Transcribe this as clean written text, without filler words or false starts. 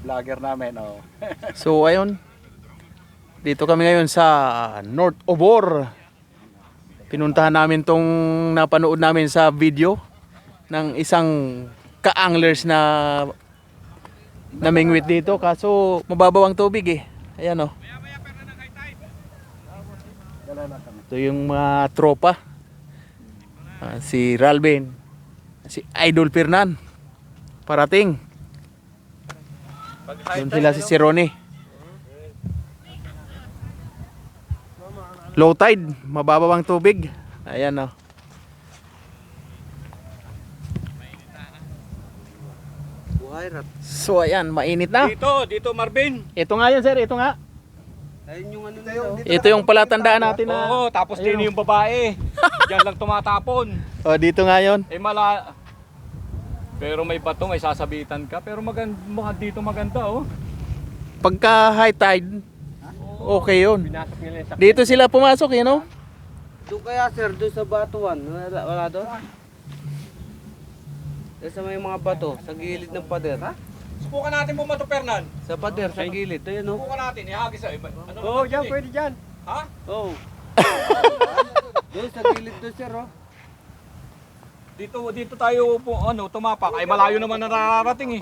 vlogger namin. Oh. So ayun, dito kami ngayon sa North Obor. Pinuntahan namin tong napanood namin sa video ng isang ka-anglers na namingwit dito. Kaso mababaw ang tubig eh. Ayan oh. Ito yung mga tropa. Si Ralvin, si Idol Fernan, parating. Doon sila si Ronnie. Low tide, mababaw ang tubig. Ayan oh. So ayan, mainit na. Dito Marvin. Ito nga yun sir, ito nga. Ayun yung ano nito. Ito yung palatandaan natin na. Oo, tapos din yung babae. Diyan lang tumatapon. Oh, dito nga yun. Pero may bato, may sasabitan ka. Pero dito maganda oh. Pagka high tide, okay yun. Pinasok nila yung Dito sila pumasok, you know? Doon kaya sir, doon sa batuan. Wala doon? Doon sa may mga bato, sa gilid ng pader. Ha? Subukan natin bumato, Fernan. Sa pader, sa gilid. Doon no? Subukan natin, ihagis sa iba. Oo, dyan, pwede dyan. Ha? Oo. Doon sa gilid doon sir, oh. Dito tayo tumapak. Ay malayo naman na nararating eh.